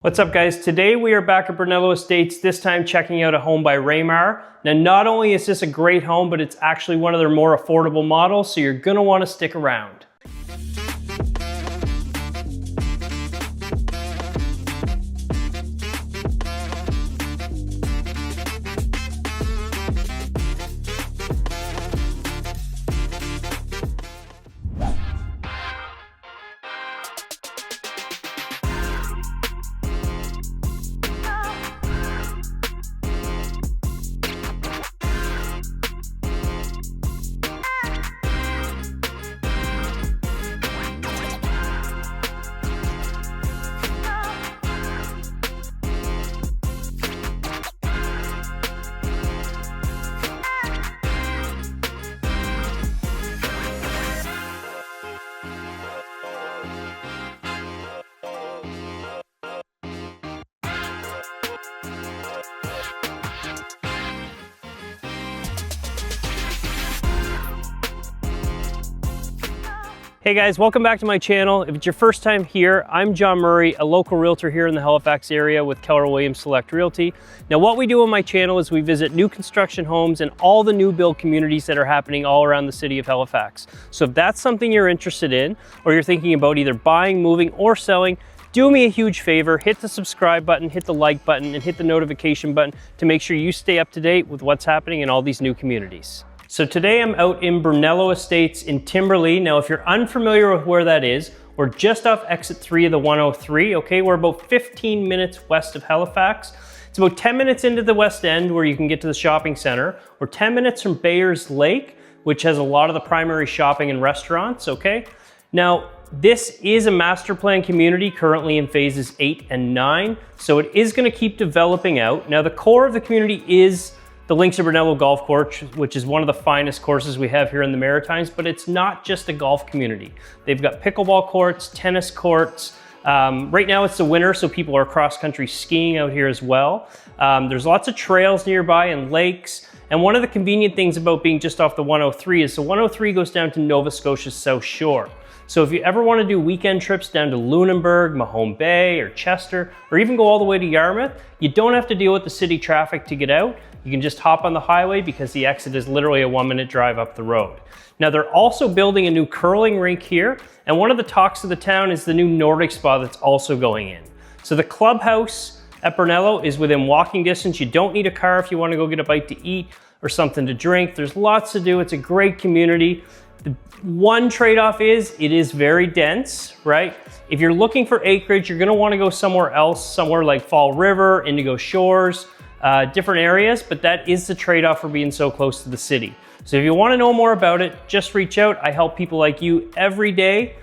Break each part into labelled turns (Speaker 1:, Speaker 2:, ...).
Speaker 1: What's up guys? Today we are back at Brunello Estates, this time checking out a home by Ramar. Now not only is this a great home, but it's actually one of their more affordable models, so you're gonna wanna stick around. Hey guys, welcome back to my channel. If it's your first time here, I'm John Murray, a local realtor here in the Halifax area with Keller Williams Select Realty. Now what we do on my channel is we visit new construction homes and all the new build communities that are happening all around the city of Halifax. So if that's something you're interested in, or you're thinking about either buying, moving, or selling, do me a huge favor, hit the subscribe button, hit the like button, and hit the notification button to make sure you stay up to date with what's happening in all these new communities. So today I'm out in Brunello Estates in Timberlea. Now if you're unfamiliar with where that is, we're just off exit 3 of the 103, okay? We're about 15 minutes west of Halifax. It's about 10 minutes into the West End where you can get to the shopping center. We're 10 minutes from Bayers Lake, which has a lot of the primary shopping and restaurants, okay? Now, this is a master plan community currently in phases 8 and 9, so it is gonna keep developing out. Now the core of the community is the Links of Brunello Golf Course, which is one of the finest courses we have here in the Maritimes, but it's not just a golf community. They've got pickleball courts, tennis courts. Right now it's the winter, so people are cross-country skiing out here as well. There's lots of trails nearby and lakes. And one of the convenient things about being just off the 103 is the 103 goes down to Nova Scotia's South Shore. So if you ever want to do weekend trips down to Lunenburg, Mahone Bay, or Chester, or even go all the way to Yarmouth, you don't have to deal with the city traffic to get out. You can just hop on the highway because the exit is literally a 1-minute drive up the road. Now they're also building a new curling rink here, and one of the talks of the town is the new Nordic spa that's also going in. So the clubhouse at Brunello is within walking distance. You don't need a car if you want to go get a bite to eat or something to drink. There's lots to do. It's a great community. The one trade-off is it is very dense, right? If you're looking for acreage, you're gonna wanna go somewhere else, somewhere like Fall River, Indigo Shores, different areas, but that is the trade-off for being so close to the city. So if you wanna know more about it, just reach out. I help people like you every day.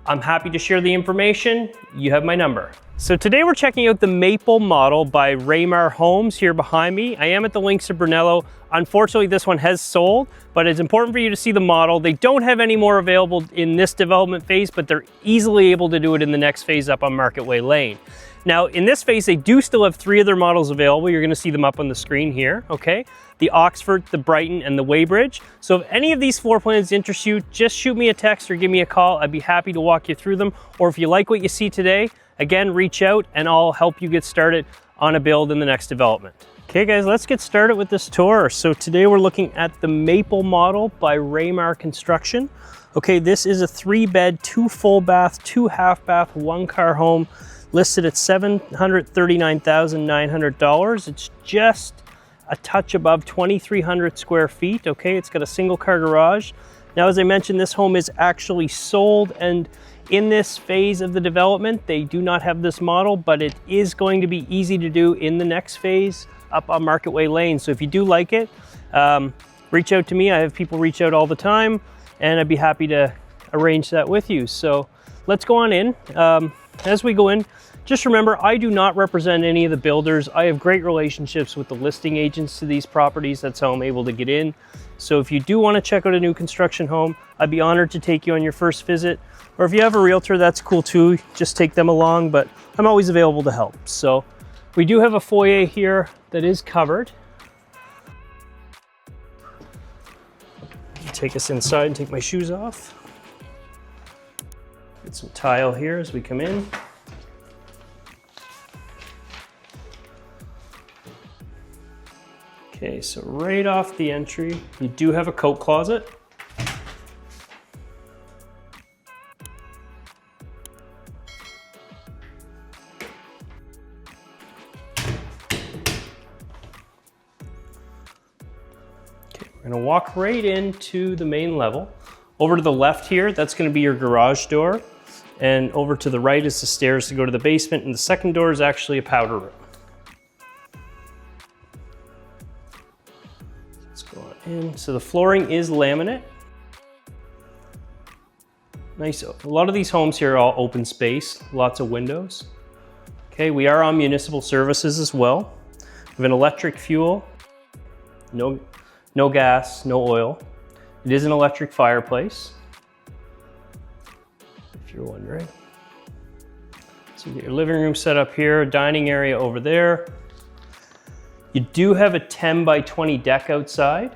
Speaker 1: I'm happy to share the information. You have my number. So today we're checking out the Maple model by Ramar Homes here behind me. I am at the Links of Brunello. Unfortunately, this one has sold, but it's important for you to see the model. They don't have any more available in this development phase, but they're easily able to do it in the next phase up on Market Way Lane. Now, in this phase, they do still have 3 of their models available. You're gonna see them up on the screen here, okay? The Oxford, the Brighton, and the Weybridge. So if any of these floor plans interest you, just shoot me a text or give me a call. I'd be happy to walk you through them. Or if you like what you see today, again, reach out and I'll help you get started on a build in the next development. Okay guys, let's get started with this tour. So today we're looking at the Maple model by Ramar Construction. Okay, this is a 3-bed, 2 full bath, 2 half bath, 1 car home listed at $739,900. It's just a touch above 2,300 square feet. Okay, it's got a single car garage. Now, as I mentioned, this home is actually sold, and in this phase of the development, they do not have this model, but it is going to be easy to do in the next phase up on Market Way Lane. So if you do like it, reach out to me. I have people reach out all the time, and I'd be happy to arrange that with you. So let's go on in. As we go in, just remember, I do not represent any of the builders. I have great relationships with the listing agents to these properties. That's how I'm able to get in. So if you do want to check out a new construction home, I'd be honored to take you on your first visit. Or if you have a realtor, that's cool too. Just take them along, but I'm always available to help. So we do have a foyer here that is covered. Take us inside and take my shoes off. Get some tile here as we come in. Okay, so right off the entry, you do have a coat closet. We're gonna walk right into the main level. Over to the left here, that's gonna be your garage door. And over to the right is the stairs to go to the basement, and the second door is actually a powder room. Let's go on in. So the flooring is laminate. Nice, a lot of these homes here are all open space, lots of windows. Okay, we are on municipal services as well. We have an electric fuel, no gas, no oil. It is an electric fireplace, if you're wondering. So you get your living room set up here, dining area over there. You do have a 10 by 20 deck outside.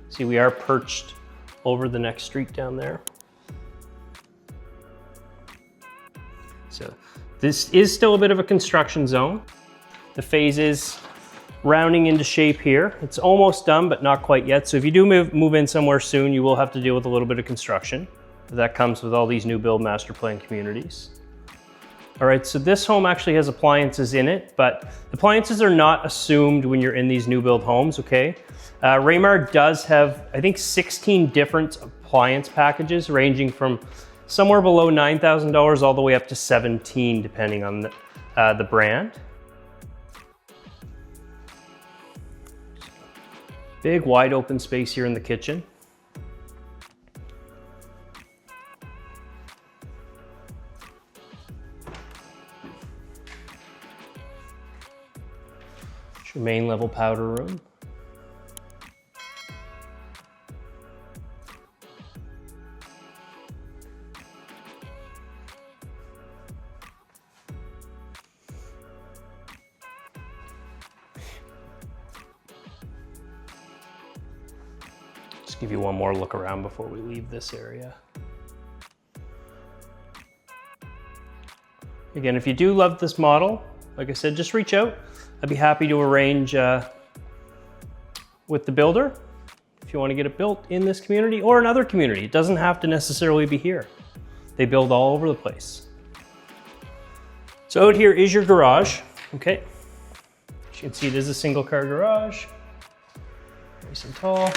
Speaker 1: See, we are perched over the next street down there. So this is still a bit of a construction zone. The phase is rounding into shape here. It's almost done, but not quite yet. So if you do move in somewhere soon, you will have to deal with a little bit of construction. That comes with all these new build master plan communities. All right, so this home actually has appliances in it, but appliances are not assumed when you're in these new build homes, okay? Ramar does have, I think, 16 different appliance packages ranging from somewhere below $9,000 all the way up to 17, depending on the brand. Big wide open space here in the kitchen. It's your main level powder room. Give you one more look around before we leave this area. Again, if you do love this model, like I said, just reach out. I'd be happy to arrange with the builder if you want to get it built in this community or another community. It doesn't have to necessarily be here. They build all over the place. So out here is your garage, okay? As you can see, it is a single car garage, nice and tall.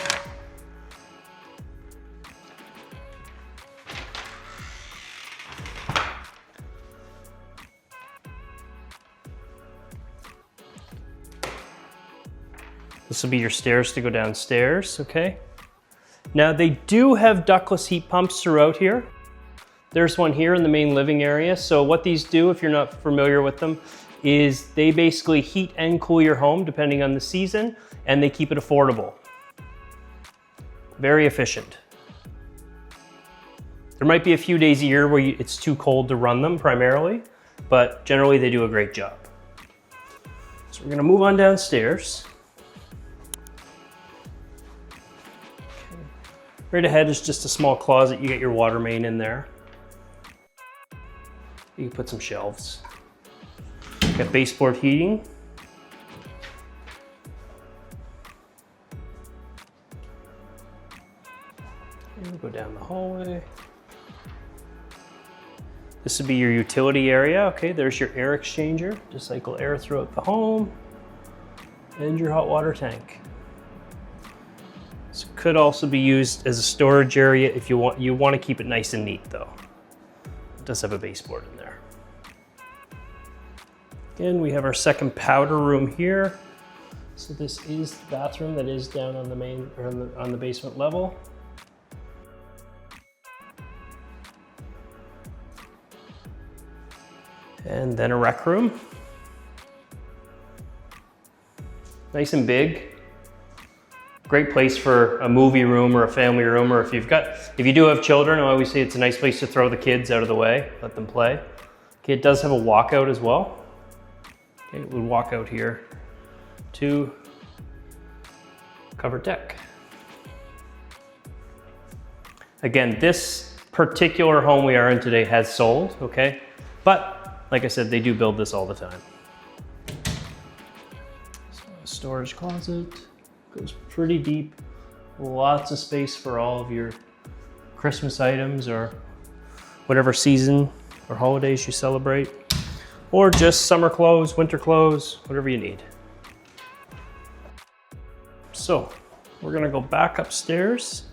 Speaker 1: This will be your stairs to go downstairs, okay? Now they do have ductless heat pumps throughout here. There's one here in the main living area. So what these do, if you're not familiar with them, is they basically heat and cool your home depending on the season, and they keep it affordable. Very efficient. There might be a few days a year where it's too cold to run them primarily, but generally they do a great job. So we're gonna move on downstairs. Right ahead is just a small closet. You get your water main in there. You can put some shelves. Got baseboard heating. And we'll go down the hallway. This would be your utility area. Okay, there's your air exchanger to cycle air throughout the home. And your hot water tank. This could also be used as a storage area if you want to keep it nice and neat though. It does have a baseboard in there. Again, we have our second powder room here. So this is the bathroom that is down on the main or on the basement level. And then a rec room. Nice and big. Great place for a movie room or a family room, or if you do have children, I always say it's a nice place to throw the kids out of the way, let them play. Okay, it does have a walkout as well. Okay, it would walk out here to covered deck. Again, this particular home we are in today has sold, okay? But like I said, they do build this all the time. storage closet. Goes pretty deep. Lots of space for all of your Christmas items or whatever season or holidays you celebrate. Or just summer clothes, winter clothes, whatever you need. So we're gonna go back upstairs.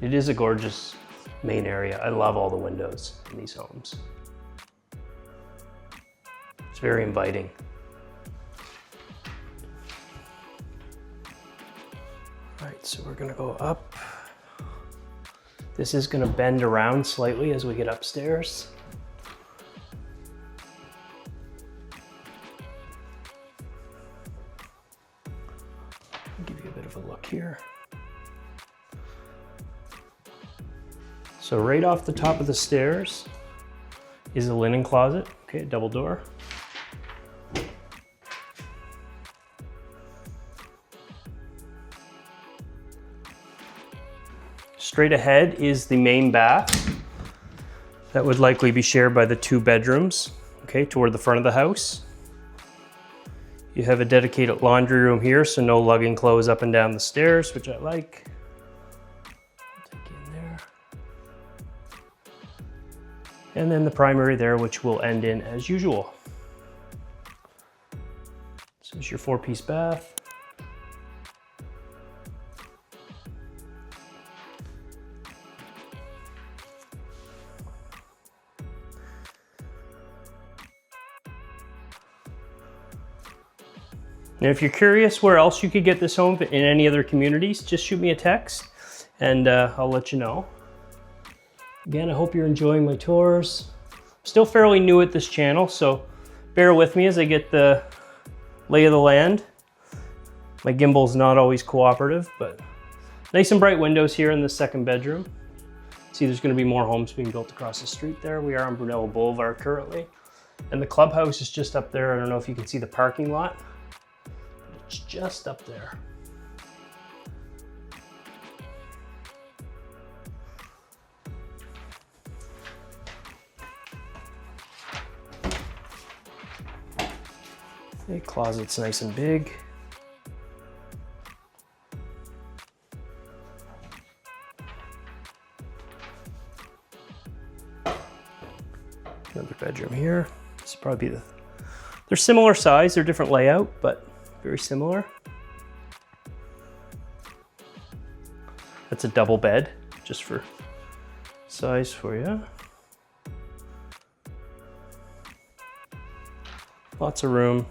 Speaker 1: It is a gorgeous main area. I love all the windows in these homes. It's very inviting. All right, so we're gonna go up. This is gonna bend around slightly as we get upstairs. I'll give you a bit of a look here. So right off the top of the stairs is a linen closet, okay, double door. Straight ahead is the main bath. That would likely be shared by the 2 bedrooms, okay, toward the front of the house. You have a dedicated laundry room here, so no lugging clothes up and down the stairs, which I like. And then the primary there, which will end in as usual. So it's your 4-piece bath. And if you're curious where else you could get this home in any other communities, just shoot me a text and I'll let you know. Again, I hope you're enjoying my tours. I'm still fairly new at this channel, so bear with me as I get the lay of the land. My gimbal's not always cooperative, but nice and bright windows here in the 2nd bedroom. See, there's gonna be more homes being built across the street there. We are on Brunello Boulevard currently. And the clubhouse is just up there. I don't know if you can see the parking lot, but it's just up there. The closet's nice and big. Another bedroom here. This will probably be they're similar size, they're different layout, but very similar. That's a double bed, just for size for you. Lots of room.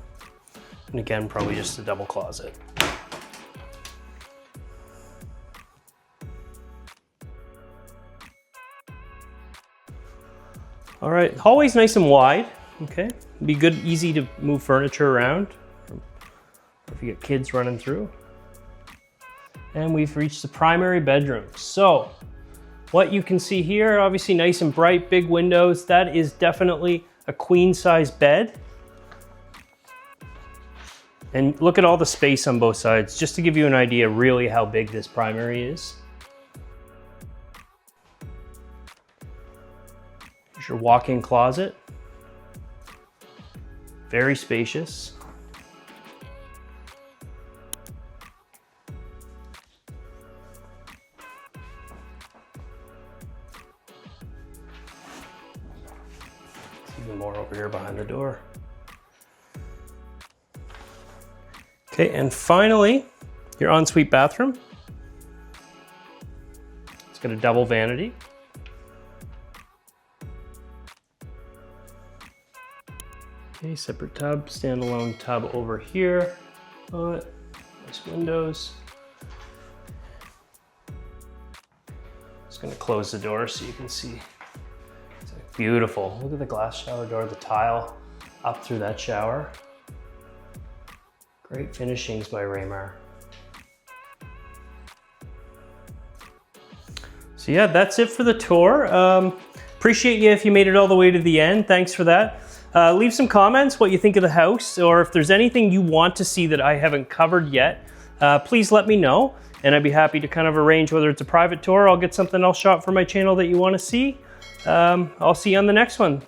Speaker 1: And again, probably just a double closet. All right, hallway's nice and wide, okay? Be good, easy to move furniture around, if you get kids running through. And we've reached the primary bedroom. So, what you can see here, obviously nice and bright, big windows. That is definitely a queen size bed. And look at all the space on both sides, just to give you an idea really how big this primary is. Here's your walk-in closet. Very spacious. Even more over here behind the door. Okay, and finally, your ensuite bathroom. It's got a double vanity. Okay, separate tub, standalone tub over here. Nice windows. Just gonna close the door so you can see. It's beautiful. Look at the glass shower door, the tile up through that shower. Great finishings by Ramar. So yeah, that's it for the tour. Appreciate you if you made it all the way to the end. Thanks for that. Leave some comments what you think of the house, or if there's anything you want to see that I haven't covered yet, please let me know. and I'd be happy to kind of arrange whether it's a private tour, I'll get something else shot for my channel that you want to see. I'll see you on the next one.